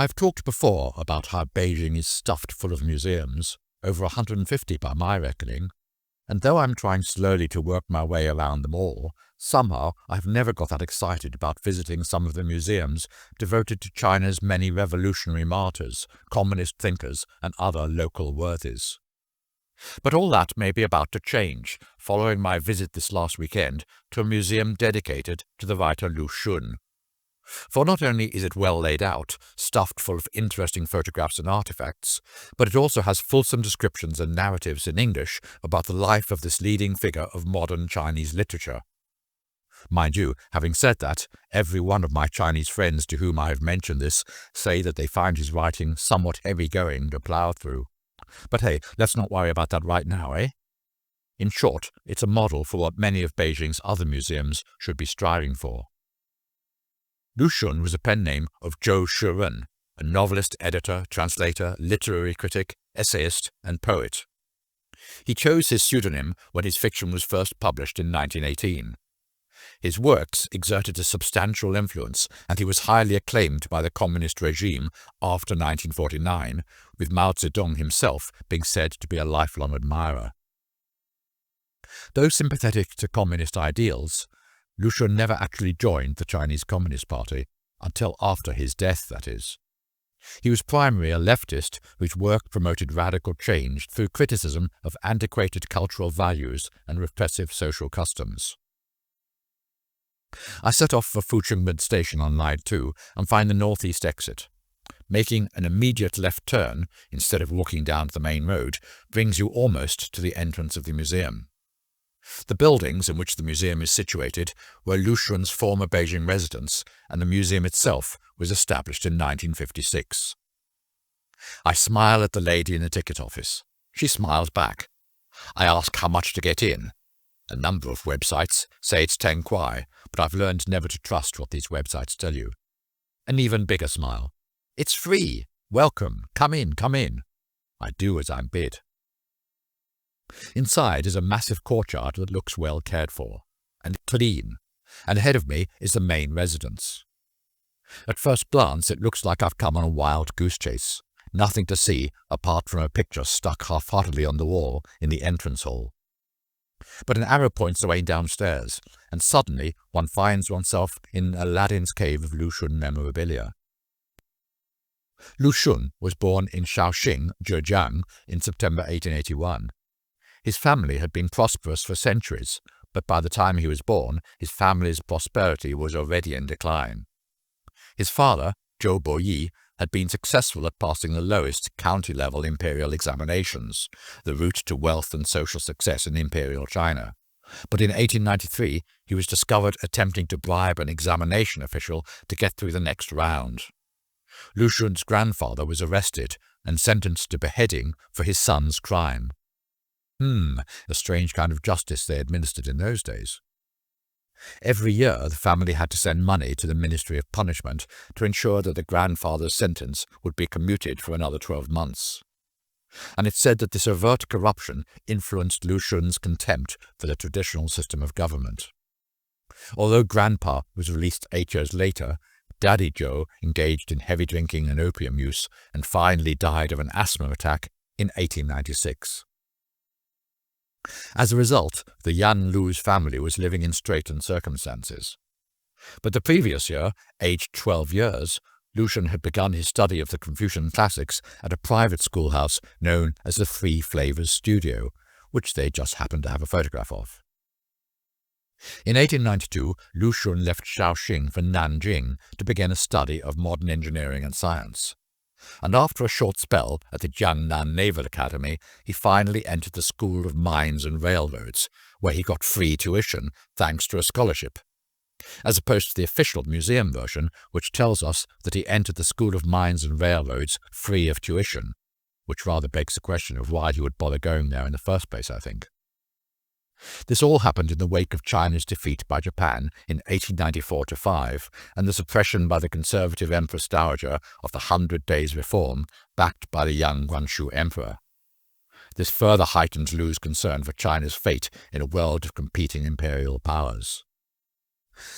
I've talked before about how Beijing is stuffed full of museums, over 150 by my reckoning, and though I'm trying slowly to work my way around them all, somehow I've never got that excited about visiting some of the museums devoted to China's many revolutionary martyrs, communist thinkers, and other local worthies. But all that may be about to change, following my visit this last weekend to a museum dedicated to the writer Lu Xun. For not only is it well laid out, stuffed full of interesting photographs and artefacts, but it also has fulsome descriptions and narratives in English about the life of this leading figure of modern Chinese literature. Mind you, having said that, every one of my Chinese friends to whom I have mentioned this say that they find his writing somewhat heavy-going to plough through. But hey, let's not worry about that right now, eh? In short, it's a model for what many of Beijing's other museums should be striving for. Lu Xun was a pen name of Zhou Shiren, a novelist, editor, translator, literary critic, essayist, and poet. He chose his pseudonym when his fiction was first published in 1918. His works exerted a substantial influence, and he was highly acclaimed by the communist regime after 1949, with Mao Zedong himself being said to be a lifelong admirer. Though sympathetic to communist ideals, Lu Xun never actually joined the Chinese Communist Party, until after his death, that is. He was primarily a leftist whose work promoted radical change through criticism of antiquated cultural values and repressive social customs. I set off for Fucheng Mid Station on Line 2 and find the northeast exit. Making an immediate left turn, instead of walking down the main road, brings you almost to the entrance of the museum. The buildings in which the museum is situated were Lu Xun's former Beijing residence, and the museum itself was established in 1956. I smile at the lady in the ticket office. She smiles back. I ask how much to get in. A number of websites say it's 10 kuai, but I've learned never to trust what these websites tell you. An even bigger smile. It's free. Welcome. Come in, come in. I do as I'm bid. Inside is a massive courtyard that looks well cared for, and clean, and ahead of me is the main residence. At first glance it looks like I've come on a wild goose chase, nothing to see apart from a picture stuck half-heartedly on the wall in the entrance hall. But an arrow points the way downstairs, and suddenly one finds oneself in Aladdin's cave of Lu Xun memorabilia. Lu Xun was born in Shaoxing, Zhejiang, in September 1881. His family had been prosperous for centuries, but by the time he was born, his family's prosperity was already in decline. His father, Zhou Boyi, had been successful at passing the lowest county-level imperial examinations, the route to wealth and social success in imperial China. But in 1893, he was discovered attempting to bribe an examination official to get through the next round. Lu Xun's grandfather was arrested and sentenced to beheading for his son's crime. A strange kind of justice they administered in those days. Every year the family had to send money to the Ministry of Punishment to ensure that the grandfather's sentence would be commuted for another 12 months. And it's said that this overt corruption influenced Lu Xun's contempt for the traditional system of government. Although Grandpa was released 8 years later, Daddy Zhou engaged in heavy drinking and opium use and finally died of an asthma attack in 1896. As a result, the Yan Lu's family was living in straitened circumstances. But the previous year, aged 12 years, Lu Xun had begun his study of the Confucian classics at a private schoolhouse known as the Three Flavors Studio, which they just happened to have a photograph of. In 1892, Lu Xun left Shaoxing for Nanjing to begin a study of modern engineering and science. And after a short spell at the Jiangnan Naval Academy, he finally entered the School of Mines and Railroads, where he got free tuition thanks to a scholarship, as opposed to the official museum version, which tells us that he entered the School of Mines and Railroads free of tuition, which rather begs the question of why he would bother going there in the first place, I think. This all happened in the wake of China's defeat by Japan in 1894-5 and the suppression by the conservative Empress Dowager of the 100 Days Reform backed by the young Guangxu Emperor. This further heightened Lu's concern for China's fate in a world of competing imperial powers.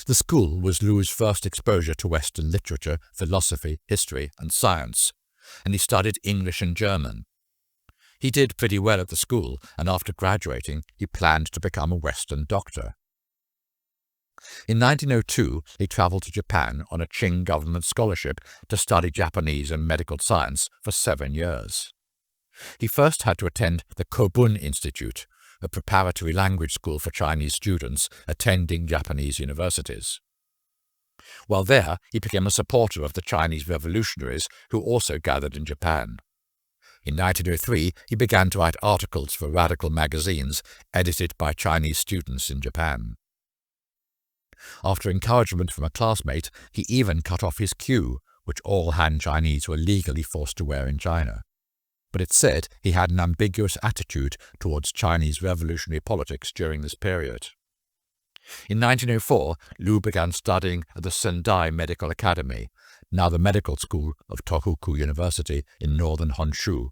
The school was Lu's first exposure to Western literature, philosophy, history, and science, and he studied English and German. He did pretty well at the school, and after graduating, he planned to become a Western doctor. In 1902, he travelled to Japan on a Qing government scholarship to study Japanese and medical science for 7 years. He first had to attend the Kobun Institute, a preparatory language school for Chinese students attending Japanese universities. While there, he became a supporter of the Chinese revolutionaries who also gathered in Japan. In 1903, he began to write articles for radical magazines edited by Chinese students in Japan. After encouragement from a classmate, he even cut off his queue, which all Han Chinese were legally forced to wear in China. But it's said he had an ambiguous attitude towards Chinese revolutionary politics during this period. In 1904, Lu began studying at the Sendai Medical Academy, now the medical school of Tohoku University in northern Honshu,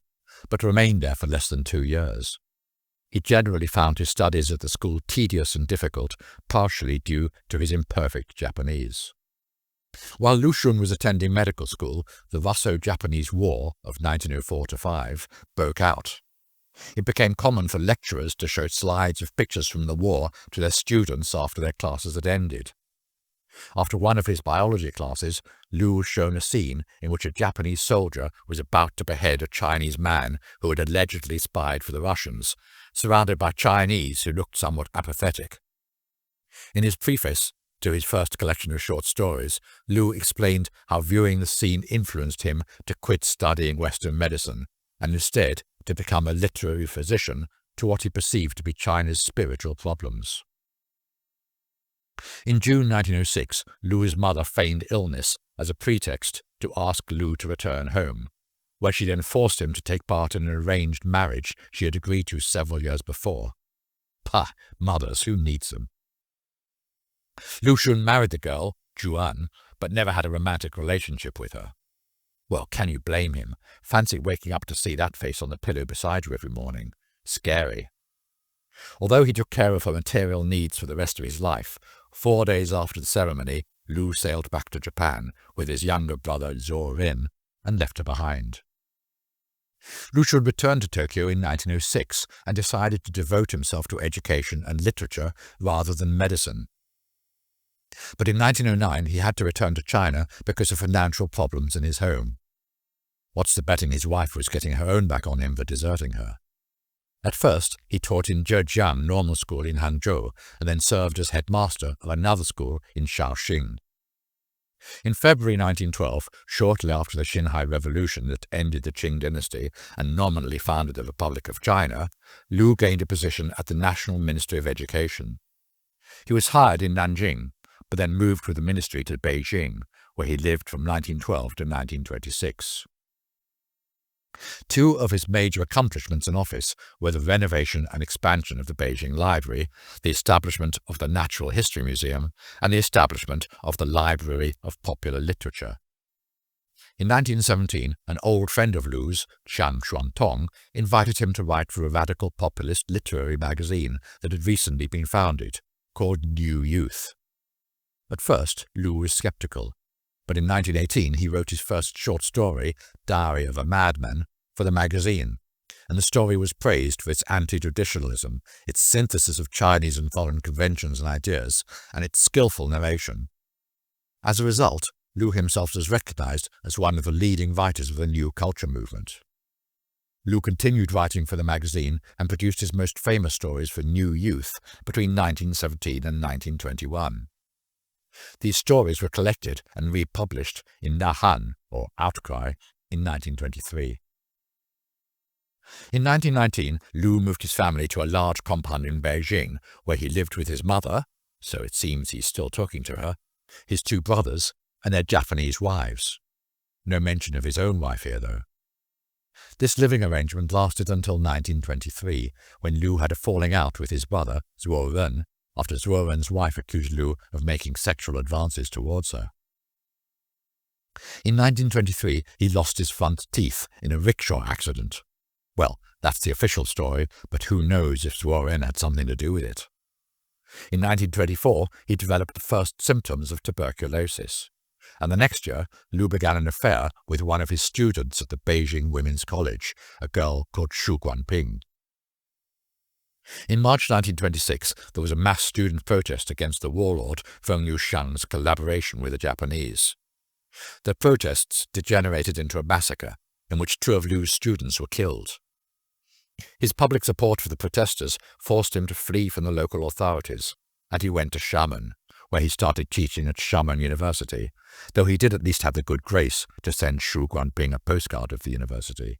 but remained there for less than 2 years. He generally found his studies at the school tedious and difficult, partially due to his imperfect Japanese. While Lu Xun was attending medical school, the Russo-Japanese War of 1904-5 broke out. It became common for lecturers to show slides of pictures from the war to their students after their classes had ended. After one of his biology classes, Lu was shown a scene in which a Japanese soldier was about to behead a Chinese man who had allegedly spied for the Russians, surrounded by Chinese who looked somewhat apathetic. In his preface to his first collection of short stories, Lu explained how viewing the scene influenced him to quit studying Western medicine and instead to become a literary physician to what he perceived to be China's spiritual problems. In June 1906, Lu's mother feigned illness as a pretext to ask Lu to return home, where she then forced him to take part in an arranged marriage she had agreed to several years before. Pah, mothers, who needs them? Lu Xun married the girl, Juan, but never had a romantic relationship with her. Well, can you blame him? Fancy waking up to see that face on the pillow beside you every morning. Scary. Although he took care of her material needs for the rest of his life, 4 days after the ceremony, Lu sailed back to Japan with his younger brother Zhou Rin and left her behind. Lu Xun returned to Tokyo in 1906 and decided to devote himself to education and literature rather than medicine. But in 1909 he had to return to China because of financial problems in his home. What's the betting his wife was getting her own back on him for deserting her? At first, he taught in Zhejiang Normal School in Hangzhou and then served as headmaster of another school in Shaoxing. In February 1912, shortly after the Xinhai Revolution that ended the Qing dynasty and nominally founded the Republic of China, Lu gained a position at the National Ministry of Education. He was hired in Nanjing, but then moved with the ministry to Beijing, where he lived from 1912 to 1926. Two of his major accomplishments in office were the renovation and expansion of the Beijing Library, the establishment of the Natural History Museum, and the establishment of the Library of Popular Literature. In 1917, an old friend of Lu's, Chang Xuantong, invited him to write for a radical populist literary magazine that had recently been founded, called New Youth. At first, Lu was skeptical, but in 1918 he wrote his first short story, Diary of a Madman, for the magazine, and the story was praised for its anti-traditionalism, its synthesis of Chinese and foreign conventions and ideas, and its skillful narration. As a result, Lu himself was recognized as one of the leading writers of the new culture movement. Lu continued writing for the magazine and produced his most famous stories for New Youth between 1917 and 1921. These stories were collected and republished in Nahan, or Outcry, in 1923. In 1919, Lu moved his family to a large compound in Beijing, where he lived with his mother, so it seems he's still talking to her, his 2 brothers, and their Japanese wives. No mention of his own wife here, though. This living arrangement lasted until 1923, when Lu had a falling out with his brother, Zhou Ren, after Zhou Ren's wife accused Lu of making sexual advances towards her. In 1923, he lost his front teeth in a rickshaw accident. Well, that's the official story, but who knows if Zhou Ren had something to do with it. In 1924, he developed the first symptoms of tuberculosis, and the next year, Lu began an affair with one of his students at the Beijing Women's College, a girl called Shu Guanping. In March 1926, there was a mass student protest against the warlord Lu Xun's collaboration with the Japanese. The protests degenerated into a massacre, in which 2 of Lu's students were killed. His public support for the protesters forced him to flee from the local authorities, and he went to Xiamen, where he started teaching at Xiamen University, though he did at least have the good grace to send Shu Guanping a postcard of the university.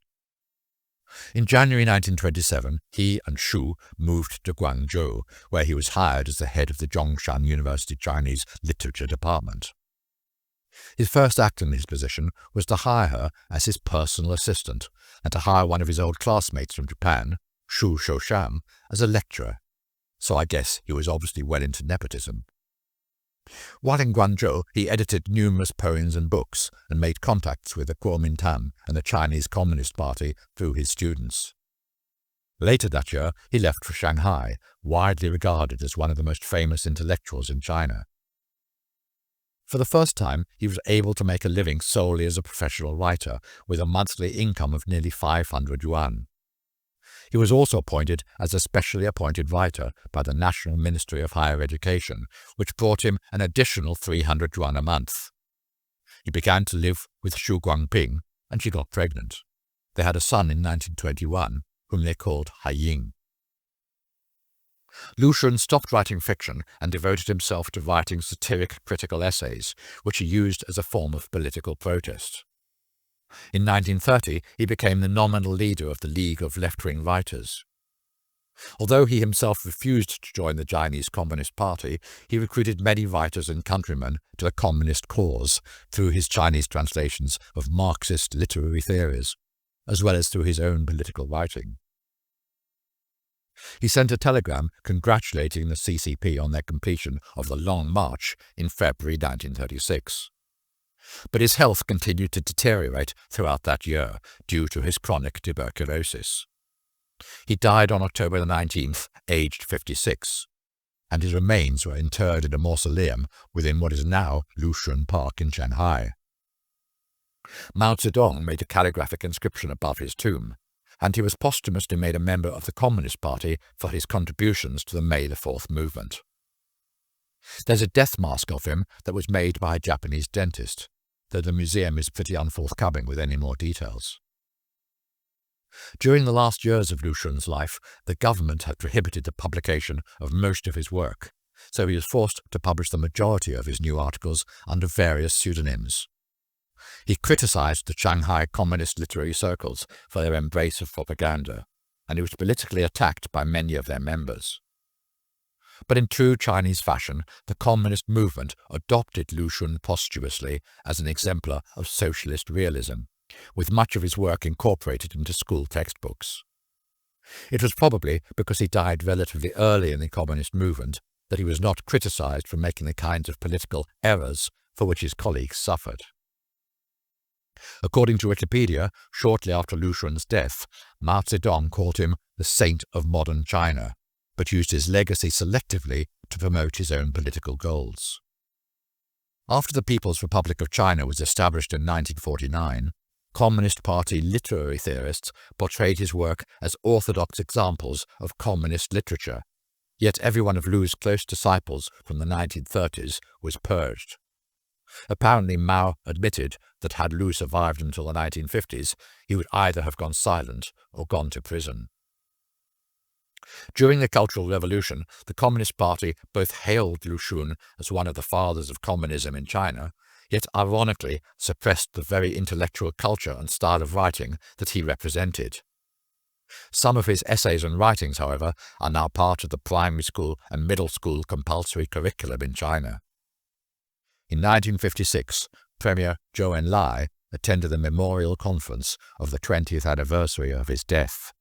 In January 1927, he and Shu moved to Guangzhou, where he was hired as the head of the Zhongshan University Chinese Literature Department. His first act in his position was to hire her as his personal assistant and to hire one of his old classmates from Japan, Shu Shousham, as a lecturer. So I guess he was obviously well into nepotism. While in Guangzhou, he edited numerous poems and books and made contacts with the Kuomintang and the Chinese Communist Party through his students. Later that year, he left for Shanghai, widely regarded as one of the most famous intellectuals in China. For the first time, he was able to make a living solely as a professional writer, with a monthly income of nearly 500 yuan. He was also appointed as a specially appointed writer by the National Ministry of Higher Education, which brought him an additional 300 yuan a month. He began to live with Shu Guangping, and she got pregnant. They had a son in 1921, whom they called Haiying. Lu Xun stopped writing fiction and devoted himself to writing satiric critical essays, which he used as a form of political protest. In 1930, he became the nominal leader of the League of Left-Wing Writers. Although he himself refused to join the Chinese Communist Party, he recruited many writers and countrymen to the communist cause through his Chinese translations of Marxist literary theories, as well as through his own political writing. He sent a telegram congratulating the CCP on their completion of the Long March in February 1936. But his health continued to deteriorate throughout that year due to his chronic tuberculosis. He died on October 19th, aged 56, and his remains were interred in a mausoleum within what is now Lu Xun Park in Shanghai. Mao Zedong made a calligraphic inscription above his tomb, and he was posthumously made a member of the Communist Party for his contributions to the May the 4th movement. There's a death mask of him that was made by a Japanese dentist, though the museum is pretty unforthcoming with any more details. During the last years of Lu Xun's life, the government had prohibited the publication of most of his work, so he was forced to publish the majority of his new articles under various pseudonyms. He criticized the Shanghai communist literary circles for their embrace of propaganda, and he was politically attacked by many of their members. But in true Chinese fashion, the communist movement adopted Lu Xun posthumously as an exemplar of socialist realism, with much of his work incorporated into school textbooks. It was probably because he died relatively early in the communist movement that he was not criticized for making the kinds of political errors for which his colleagues suffered. According to Wikipedia, shortly after Lu Xun's death, Mao Zedong called him the saint of modern China, but used his legacy selectively to promote his own political goals. After the People's Republic of China was established in 1949, Communist Party literary theorists portrayed his work as orthodox examples of communist literature, yet every one of Lu's close disciples from the 1930s was purged. Apparently Mao admitted that had Lu survived until the 1950s, he would either have gone silent or gone to prison. During the Cultural Revolution, the Communist Party both hailed Lu Xun as one of the fathers of communism in China, yet ironically suppressed the very intellectual culture and style of writing that he represented. Some of his essays and writings, however, are now part of the primary school and middle school compulsory curriculum in China. In 1956, Premier Zhou Enlai attended the memorial conference of the 20th anniversary of his death.